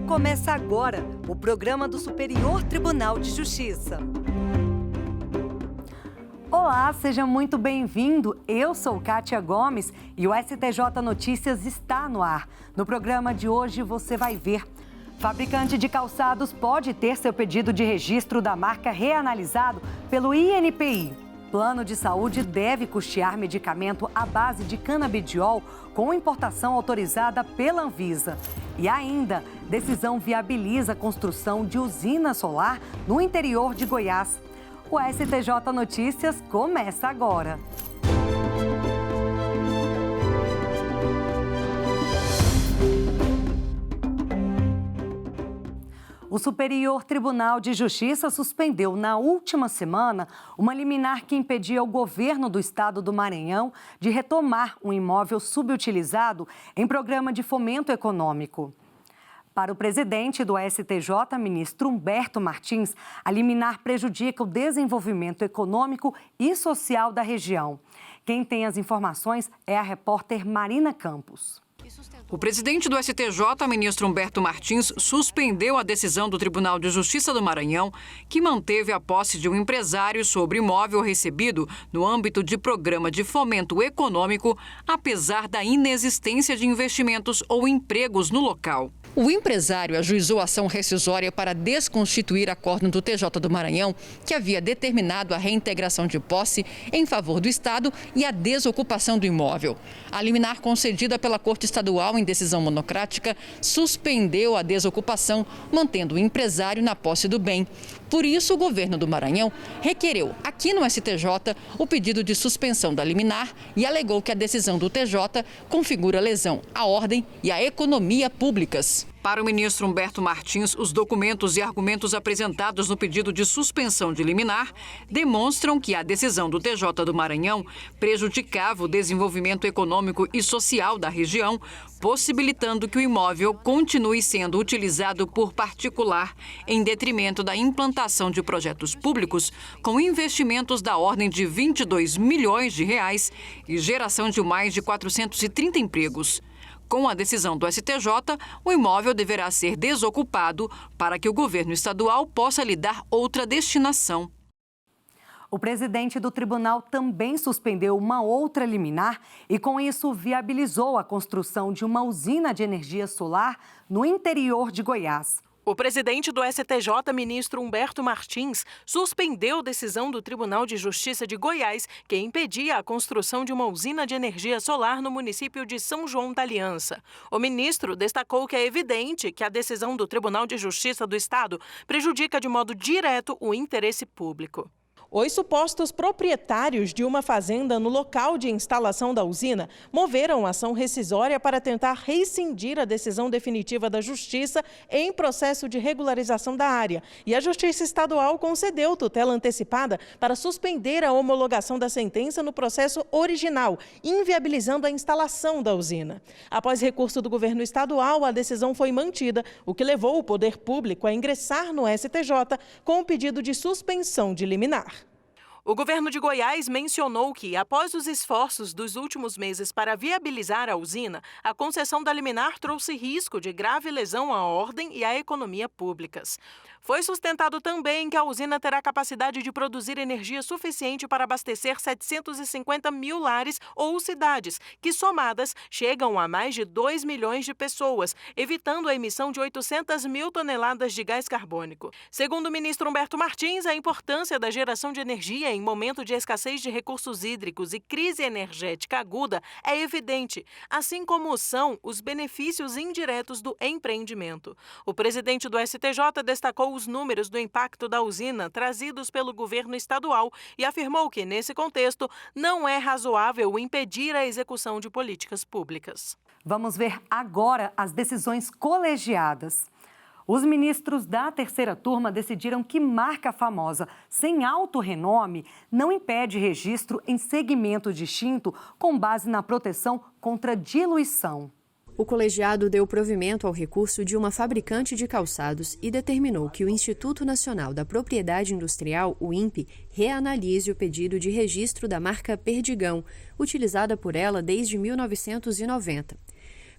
Começa agora o programa do Superior Tribunal de Justiça. Olá, seja muito bem-vindo. Eu sou Kátia Gomes e o STJ Notícias está no ar. No programa de hoje você vai ver: fabricante de calçados pode ter seu pedido de registro da marca reanalisado pelo INPI. Plano de saúde deve custear medicamento à base de canabidiol com importação autorizada pela Anvisa. E ainda, decisão viabiliza a construção de usina solar no interior de Goiás. O STJ Notícias começa agora. O Superior Tribunal de Justiça suspendeu na última semana uma liminar que impedia o governo do estado do Maranhão de retomar um imóvel subutilizado em programa de fomento econômico. Para o presidente do STJ, ministro Humberto Martins, a liminar prejudica o desenvolvimento econômico e social da região. Quem tem as informações é a repórter Marina Campos. O presidente do STJ, ministro Humberto Martins, suspendeu a decisão do Tribunal de Justiça do Maranhão, que manteve a posse de um empresário sobre imóvel recebido no âmbito de programa de fomento econômico, apesar da inexistência de investimentos ou empregos no local. O empresário ajuizou ação rescisória para desconstituir acórdão do TJ do Maranhão, que havia determinado a reintegração de posse em favor do Estado e a desocupação do imóvel. A liminar concedida pela Corte Estadual em decisão monocrática suspendeu a desocupação, mantendo o empresário na posse do bem. Por isso, o governo do Maranhão requereu aqui no STJ o pedido de suspensão da liminar e alegou que a decisão do TJ configura lesão à ordem e à economia públicas. Para o ministro Humberto Martins, os documentos e argumentos apresentados no pedido de suspensão de liminar demonstram que a decisão do TJ do Maranhão prejudicava o desenvolvimento econômico e social da região, possibilitando que o imóvel continue sendo utilizado por particular em detrimento da implantação de projetos públicos com investimentos da ordem de 22 milhões de reais e geração de mais de 430 empregos. Com a decisão do STJ, o imóvel deverá ser desocupado para que o governo estadual possa lhe dar outra destinação. O presidente do tribunal também suspendeu uma outra liminar e, com isso, viabilizou a construção de uma usina de energia solar no interior de Goiás. O presidente do STJ, ministro Humberto Martins, suspendeu decisão do Tribunal de Justiça de Goiás que impedia a construção de uma usina de energia solar no município de São João da Aliança. O ministro destacou que é evidente que a decisão do Tribunal de Justiça do Estado prejudica de modo direto o interesse público. Os supostos proprietários de uma fazenda no local de instalação da usina moveram ação rescisória para tentar rescindir a decisão definitiva da Justiça em processo de regularização da área. E a Justiça Estadual concedeu tutela antecipada para suspender a homologação da sentença no processo original, inviabilizando a instalação da usina. Após recurso do governo estadual, a decisão foi mantida, o que levou o poder público a ingressar no STJ com o pedido de suspensão de liminar. O governo de Goiás mencionou que, após os esforços dos últimos meses para viabilizar a usina, a concessão da liminar trouxe risco de grave lesão à ordem e à economia públicas. Foi sustentado também que a usina terá capacidade de produzir energia suficiente para abastecer 750 mil lares ou cidades, que somadas chegam a mais de 2 milhões de pessoas, evitando a emissão de 800 mil toneladas de gás carbônico. Segundo o ministro Humberto Martins, a importância da geração de energia em momento de escassez de recursos hídricos e crise energética aguda é evidente, assim como são os benefícios indiretos do empreendimento. O presidente do STJ destacou os números do impacto da usina trazidos pelo governo estadual e afirmou que, nesse contexto, não é razoável impedir a execução de políticas públicas. Vamos ver agora as decisões colegiadas. Os ministros da terceira turma decidiram que marca famosa sem alto renome não impede registro em segmento distinto com base na proteção contra diluição. O colegiado deu provimento ao recurso de uma fabricante de calçados e determinou que o Instituto Nacional da Propriedade Industrial, o INPE, reanalise o pedido de registro da marca Perdigão, utilizada por ela desde 1990.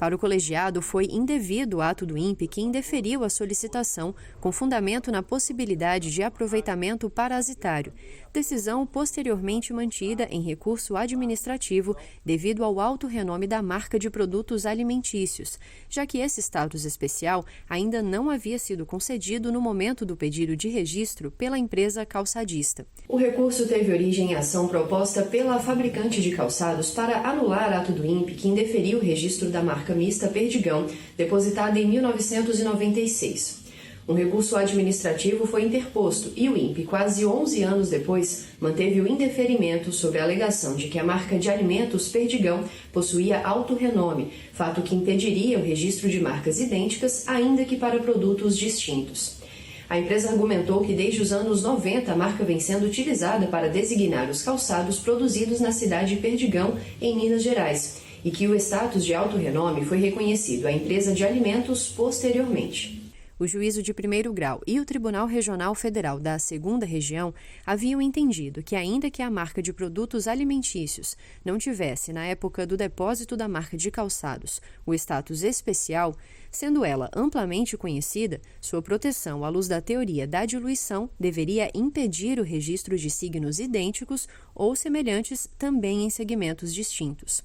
Para o colegiado, foi indevido o ato do INPE que indeferiu a solicitação com fundamento na possibilidade de aproveitamento parasitário, decisão posteriormente mantida em recurso administrativo devido ao alto renome da marca de produtos alimentícios, já que esse status especial ainda não havia sido concedido no momento do pedido de registro pela empresa calçadista. O recurso teve origem em ação proposta pela fabricante de calçados para anular ato do INPE que indeferiu o registro da marca mista Perdigão, depositada em 1996. Um recurso administrativo foi interposto e o INPE, quase 11 anos depois, manteve o indeferimento sobre a alegação de que a marca de alimentos Perdigão possuía alto renome, fato que impediria o registro de marcas idênticas, ainda que para produtos distintos. A empresa argumentou que desde os anos 90 a marca vem sendo utilizada para designar os calçados produzidos na cidade de Perdigão, em Minas Gerais, e que o status de alto renome foi reconhecido à empresa de alimentos posteriormente. O juízo de primeiro grau e o Tribunal Regional Federal da 2ª Região haviam entendido que, ainda que a marca de produtos alimentícios não tivesse, na época do depósito da marca de calçados, o status especial, sendo ela amplamente conhecida, sua proteção à luz da teoria da diluição deveria impedir o registro de signos idênticos ou semelhantes também em segmentos distintos.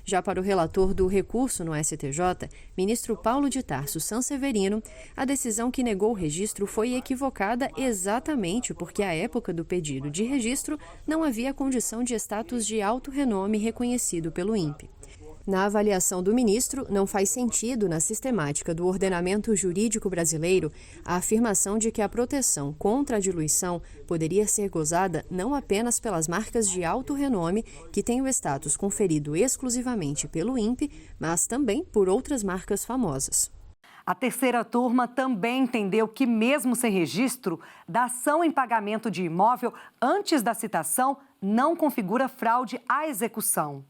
Já para o relator do recurso no STJ, ministro Paulo de Tarso Sanseverino, a decisão que negou o registro foi equivocada exatamente porque, à época do pedido de registro, não havia condição de status de alto renome reconhecido pelo INPE. Na avaliação do ministro, não faz sentido na sistemática do ordenamento jurídico brasileiro a afirmação de que a proteção contra a diluição poderia ser gozada não apenas pelas marcas de alto renome, que têm o status conferido exclusivamente pelo INPE, mas também por outras marcas famosas. A terceira turma também entendeu que, mesmo sem registro, dação em pagamento de imóvel antes da citação não configura fraude à execução.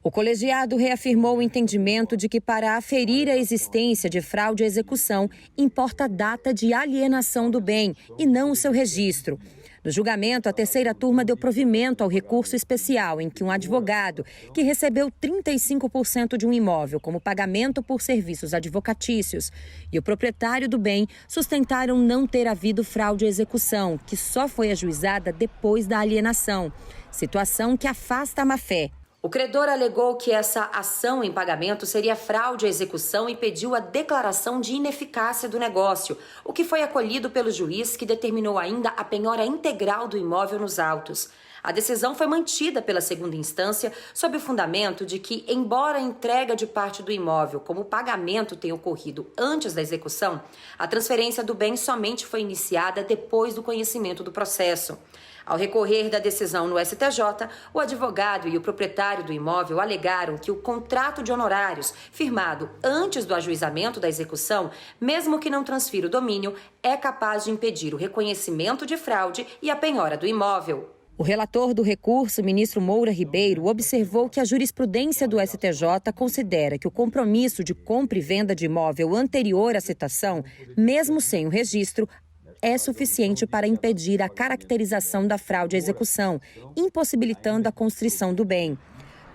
O colegiado reafirmou o entendimento de que, para aferir a existência de fraude à execução, importa a data de alienação do bem e não o seu registro. No julgamento, a terceira turma deu provimento ao recurso especial em que um advogado, que recebeu 35% de um imóvel como pagamento por serviços advocatícios, e o proprietário do bem sustentaram não ter havido fraude à execução, que só foi ajuizada depois da alienação, situação que afasta a má-fé. O credor alegou que essa ação em pagamento seria fraude à execução e pediu a declaração de ineficácia do negócio, o que foi acolhido pelo juiz, que determinou ainda a penhora integral do imóvel nos autos. A decisão foi mantida pela segunda instância sob o fundamento de que, embora a entrega de parte do imóvel como pagamento tenha ocorrido antes da execução, a transferência do bem somente foi iniciada depois do conhecimento do processo. Ao recorrer da decisão no STJ, o advogado e o proprietário do imóvel alegaram que o contrato de honorários, firmado antes do ajuizamento da execução, mesmo que não transfira o domínio, é capaz de impedir o reconhecimento de fraude e a penhora do imóvel. O relator do recurso, ministro Moura Ribeiro, observou que a jurisprudência do STJ considera que o compromisso de compra e venda de imóvel anterior à citação, mesmo sem o registro, é suficiente para impedir a caracterização da fraude à execução, impossibilitando a constrição do bem.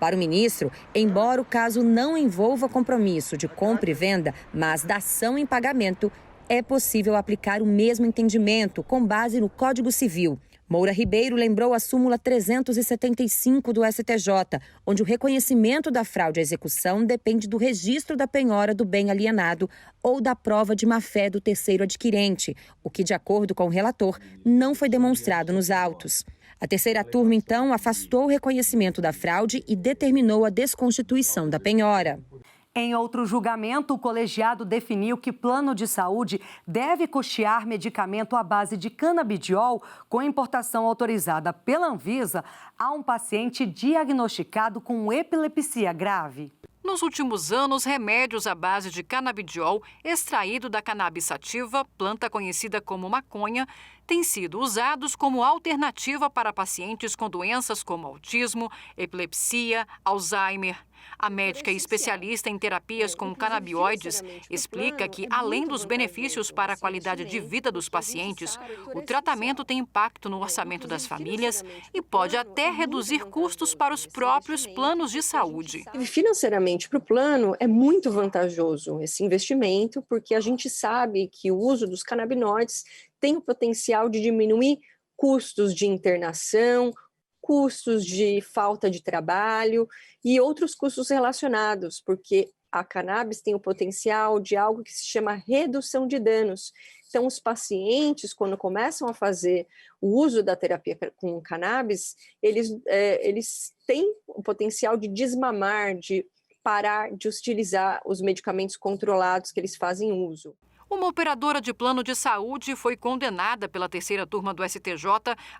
Para o ministro, embora o caso não envolva compromisso de compra e venda, mas dação em pagamento, é possível aplicar o mesmo entendimento com base no Código Civil. Moura Ribeiro lembrou a súmula 375 do STJ, onde o reconhecimento da fraude à execução depende do registro da penhora do bem alienado ou da prova de má-fé do terceiro adquirente, o que, de acordo com o relator, não foi demonstrado nos autos. A terceira turma, então, afastou o reconhecimento da fraude e determinou a desconstituição da penhora. Em outro julgamento, o colegiado definiu que plano de saúde deve custear medicamento à base de canabidiol com importação autorizada pela Anvisa a um paciente diagnosticado com epilepsia grave. Nos últimos anos, remédios à base de canabidiol, extraído da cannabis sativa, planta conhecida como maconha, têm sido usados como alternativa para pacientes com doenças como autismo, epilepsia, Alzheimer. A médica e especialista em terapias com canabinoides explica que, além dos benefícios para a qualidade de vida dos pacientes, o tratamento tem impacto no orçamento das famílias e pode até reduzir custos para os próprios planos de saúde. Financeiramente, para o plano, é muito vantajoso esse investimento, porque a gente sabe que o uso dos canabinoides tem o potencial de diminuir custos de internação, custos de falta de trabalho e outros custos relacionados, porque a cannabis tem o potencial de algo que se chama redução de danos. Então, os pacientes, quando começam a fazer o uso da terapia com cannabis, eles têm o potencial de desmamar, de parar de utilizar os medicamentos controlados que eles fazem uso. Uma operadora de plano de saúde foi condenada pela terceira turma do STJ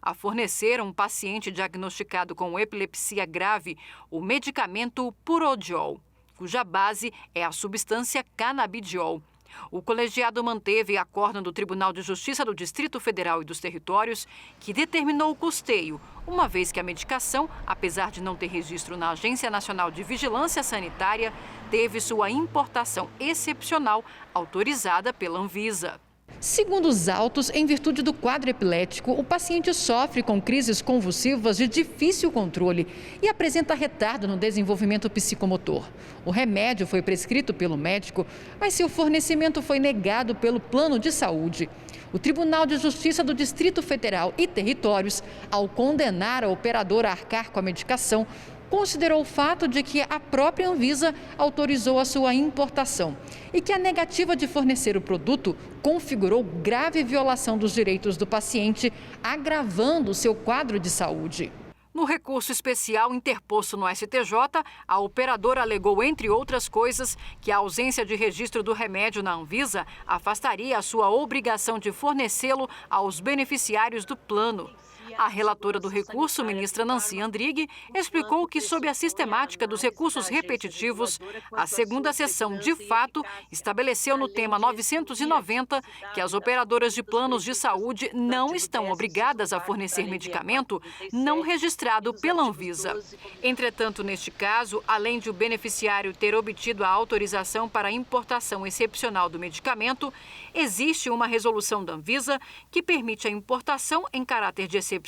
a fornecer a um paciente diagnosticado com epilepsia grave o medicamento Purodiol, cuja base é a substância canabidiol. O colegiado manteve a acórdão do Tribunal de Justiça do Distrito Federal e dos Territórios, que determinou o custeio, uma vez que a medicação, apesar de não ter registro na Agência Nacional de Vigilância Sanitária, teve sua importação excepcional autorizada pela Anvisa. Segundo os autos, em virtude do quadro epilético, o paciente sofre com crises convulsivas de difícil controle e apresenta retardo no desenvolvimento psicomotor. O remédio foi prescrito pelo médico, mas seu fornecimento foi negado pelo plano de saúde. O Tribunal de Justiça do Distrito Federal e Territórios, ao condenar a operadora a arcar com a medicação, considerou o fato de que a própria Anvisa autorizou a sua importação e que a negativa de fornecer o produto configurou grave violação dos direitos do paciente, agravando o seu quadro de saúde. No recurso especial interposto no STJ, a operadora alegou, entre outras coisas, que a ausência de registro do remédio na Anvisa afastaria a sua obrigação de fornecê-lo aos beneficiários do plano. A relatora do recurso, ministra Nancy Andrighi, explicou que, sob a sistemática dos recursos repetitivos, a segunda seção, de fato, estabeleceu no tema 990 que as operadoras de planos de saúde não estão obrigadas a fornecer medicamento não registrado pela Anvisa. Entretanto, neste caso, além de o beneficiário ter obtido a autorização para a importação excepcional do medicamento, existe uma resolução da Anvisa que permite a importação em caráter de excepcionalidade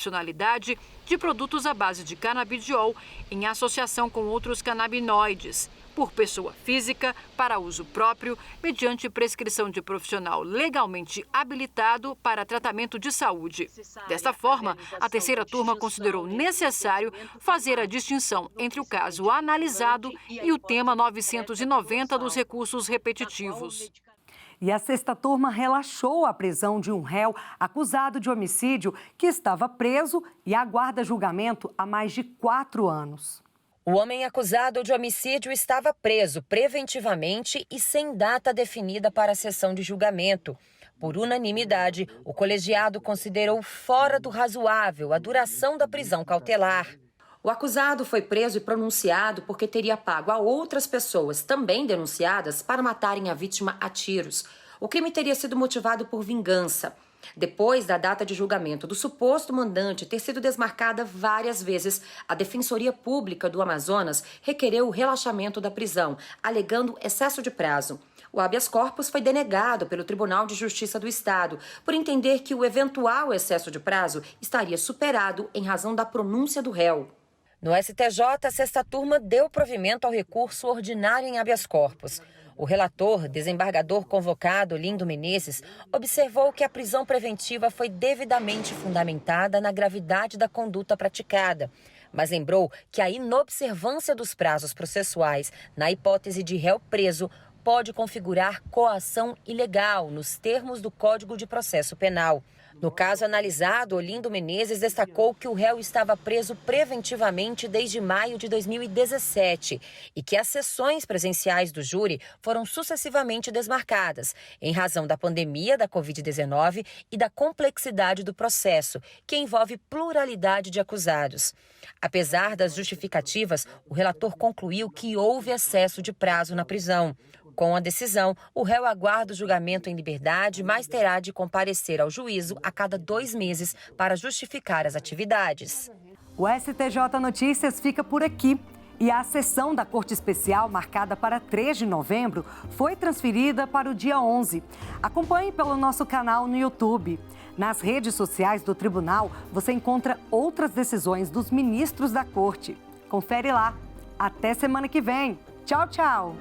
de produtos à base de canabidiol em associação com outros canabinoides, por pessoa física, para uso próprio, mediante prescrição de profissional legalmente habilitado para tratamento de saúde. Desta forma, a terceira turma considerou necessário fazer a distinção entre o caso analisado e o tema 990 dos recursos repetitivos. E a sexta turma relaxou a prisão de um réu acusado de homicídio que estava preso e aguarda julgamento há mais de 4 anos. O homem acusado de homicídio estava preso preventivamente e sem data definida para a sessão de julgamento. Por unanimidade, o colegiado considerou fora do razoável a duração da prisão cautelar. O acusado foi preso e pronunciado porque teria pago a outras pessoas, também denunciadas, para matarem a vítima a tiros. O crime teria sido motivado por vingança. Depois da data de julgamento do suposto mandante ter sido desmarcada várias vezes, a Defensoria Pública do Amazonas requereu o relaxamento da prisão, alegando excesso de prazo. O habeas corpus foi denegado pelo Tribunal de Justiça do Estado, por entender que o eventual excesso de prazo estaria superado em razão da pronúncia do réu. No STJ, a sexta turma deu provimento ao recurso ordinário em habeas corpus. O relator, desembargador convocado Lindo Menezes, observou que a prisão preventiva foi devidamente fundamentada na gravidade da conduta praticada, mas lembrou que a inobservância dos prazos processuais na hipótese de réu preso pode configurar coação ilegal nos termos do Código de Processo Penal. No caso analisado, Lindo Menezes destacou que o réu estava preso preventivamente desde maio de 2017 e que as sessões presenciais do júri foram sucessivamente desmarcadas, em razão da pandemia da Covid-19 e da complexidade do processo, que envolve pluralidade de acusados. Apesar das justificativas, o relator concluiu que houve excesso de prazo na prisão. Com a decisão, o réu aguarda o julgamento em liberdade, mas terá de comparecer ao juízo a cada 2 meses para justificar as atividades. O STJ Notícias fica por aqui. E a sessão da Corte Especial, marcada para 3 de novembro, foi transferida para o dia 11. Acompanhe pelo nosso canal no YouTube. Nas redes sociais do Tribunal, você encontra outras decisões dos ministros da Corte. Confere lá. Até semana que vem. Tchau, tchau!